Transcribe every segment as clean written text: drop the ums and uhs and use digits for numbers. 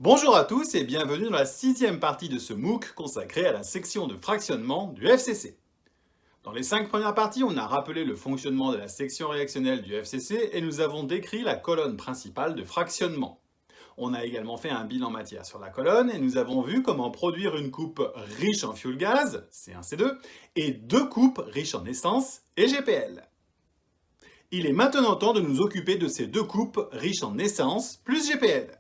Bonjour à tous et bienvenue dans la sixième partie de ce MOOC consacré à la section de fractionnement du FCC. Dans les 5 premières parties, on a rappelé le fonctionnement de la section réactionnelle du FCC et nous avons décrit la colonne principale de fractionnement. On a également fait un bilan matière sur la colonne et nous avons vu comment produire une coupe riche en fuel gaz, C1C2, et 2 coupes riches en essence et GPL. Il est maintenant temps de nous occuper de ces 2 coupes riches en essence plus GPL.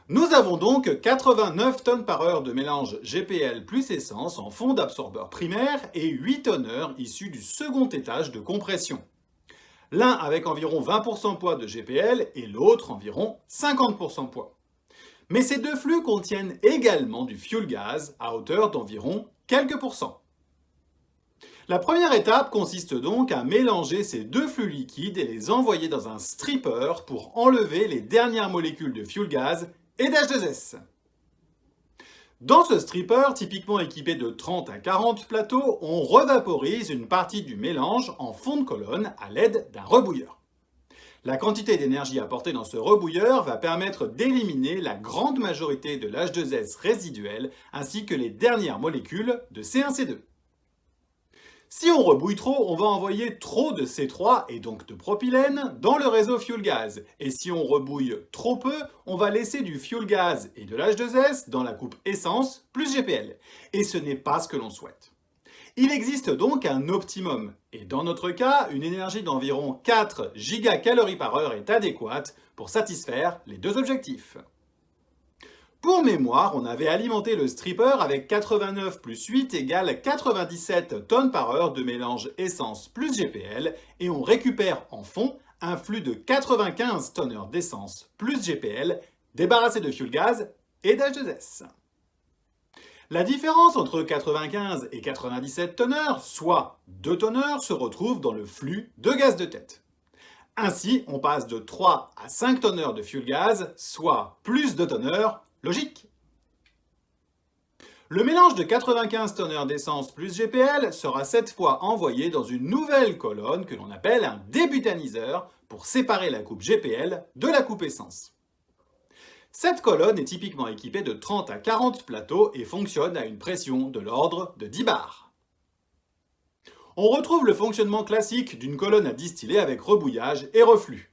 Nous avons donc 89 tonnes par heure de mélange GPL plus essence en fond d'absorbeur primaire et 8 tonneurs issus du second étage de compression. L'un avec environ 20% poids de GPL et l'autre environ 50% poids. Mais ces deux flux contiennent également du fuel gaz à hauteur d'environ quelques pourcents. La première étape consiste donc à mélanger ces deux flux liquides et les envoyer dans un stripper pour enlever les dernières molécules de fuel gaz et d'H2S. Dans ce stripper, typiquement équipé de 30 à 40 plateaux, on revaporise une partie du mélange en fond de colonne à l'aide d'un rebouilleur. La quantité d'énergie apportée dans ce rebouilleur va permettre d'éliminer la grande majorité de l'H2S résiduel ainsi que les dernières molécules de C1C2. Si on rebouille trop, on va envoyer trop de C3 et donc de propylène dans le réseau fuel gaz. Et si on rebouille trop peu, on va laisser du fuel gaz et de l'H2S dans la coupe essence plus GPL. Et ce n'est pas ce que l'on souhaite. Il existe donc un optimum. Et dans notre cas, une énergie d'environ 4 gigacalories par heure est adéquate pour satisfaire les deux objectifs. Pour mémoire, on avait alimenté le stripper avec 89 plus 8 égale 97 tonnes par heure de mélange essence plus GPL et on récupère en fond un flux de 95 tonneurs d'essence plus GPL débarrassé de fuel gaz et d'H2S. La différence entre 95 et 97 tonneurs, soit 2 tonneurs, se retrouve dans le flux de gaz de tête. Ainsi, on passe de 3 à 5 tonneurs de fuel gaz, soit plus de tonneurs. Logique. Le mélange de 95 tonneurs d'essence plus GPL sera cette fois envoyé dans une nouvelle colonne que l'on appelle un débutaniseur pour séparer la coupe GPL de la coupe essence. Cette colonne est typiquement équipée de 30 à 40 plateaux et fonctionne à une pression de l'ordre de 10 bars. On retrouve le fonctionnement classique d'une colonne à distiller avec rebouillage et reflux.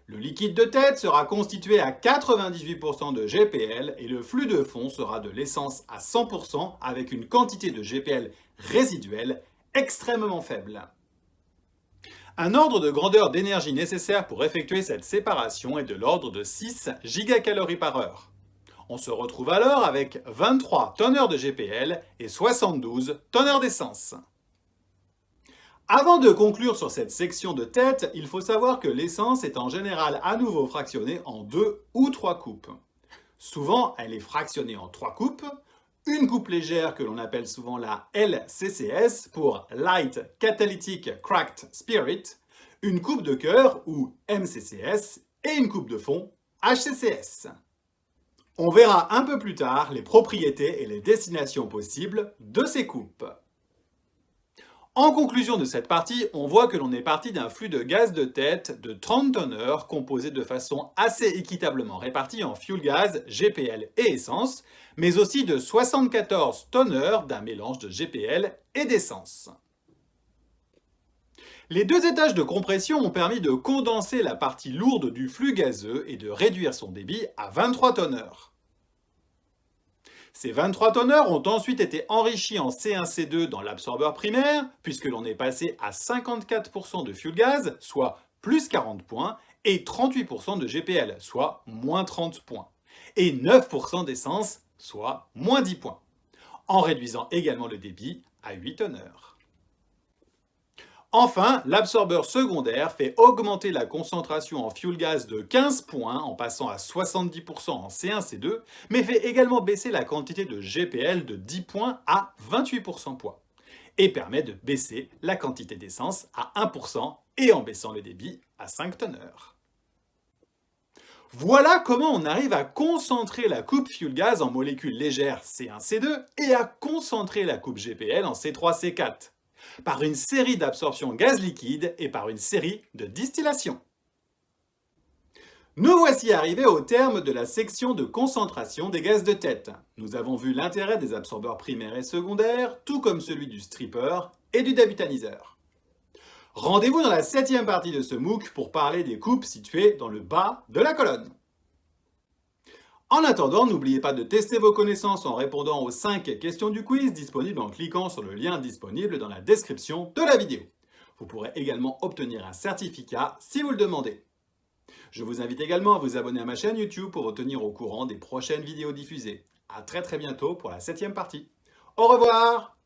Le liquide de tête sera constitué à 98% de GPL et le flux de fond sera de l'essence à 100% avec une quantité de GPL résiduelle extrêmement faible. Un ordre de grandeur d'énergie nécessaire pour effectuer cette séparation est de l'ordre de 6 gigacalories par heure. On se retrouve alors avec 23 tonneurs de GPL et 72 tonneurs d'essence. Avant de conclure sur cette section de tête, il faut savoir que l'essence est en général à nouveau fractionnée en 2 ou 3 coupes. Souvent, elle est fractionnée en 3 coupes, une coupe légère que l'on appelle souvent la LCCS pour Light Catalytic Cracked Spirit, une coupe de cœur ou MCCS et une coupe de fond HCCS. On verra un peu plus tard les propriétés et les destinations possibles de ces coupes. En conclusion de cette partie, on voit que l'on est parti d'un flux de gaz de tête de 30 tonneurs composé de façon assez équitablement répartie en fuel gaz, GPL et essence, mais aussi de 74 tonneurs d'un mélange de GPL et d'essence. Les deux étages de compression ont permis de condenser la partie lourde du flux gazeux et de réduire son débit à 23 tonneurs. Ces 23 tonneurs ont ensuite été enrichis en C1C2 dans l'absorbeur primaire, puisque l'on est passé à 54% de fuel gaz, soit plus 40 points, et 38% de GPL, soit moins 30 points, et 9% d'essence, soit moins 10 points, en réduisant également le débit à 8 tonneurs. Enfin, l'absorbeur secondaire fait augmenter la concentration en fuel gaz de 15 points en passant à 70% en C1C2, mais fait également baisser la quantité de GPL de 10 points à 28% poids, et permet de baisser la quantité d'essence à 1% et en baissant le débit à 5 tonneurs. Voilà comment on arrive à concentrer la coupe fuel gaz en molécules légères C1C2 et à concentrer la coupe GPL en C3C4. Par une série d'absorptions gaz liquide et par une série de distillations. Nous voici arrivés au terme de la section de concentration des gaz de tête. Nous avons vu l'intérêt des absorbeurs primaires et secondaires, tout comme celui du stripper et du débutaniseur. Rendez-vous dans la 7e partie de ce MOOC pour parler des coupes situées dans le bas de la colonne. En attendant, n'oubliez pas de tester vos connaissances en répondant aux 5 questions du quiz disponibles en cliquant sur le lien disponible dans la description de la vidéo. Vous pourrez également obtenir un certificat si vous le demandez. Je vous invite également à vous abonner à ma chaîne YouTube pour vous tenir au courant des prochaines vidéos diffusées. A très bientôt pour la 7e partie. Au revoir!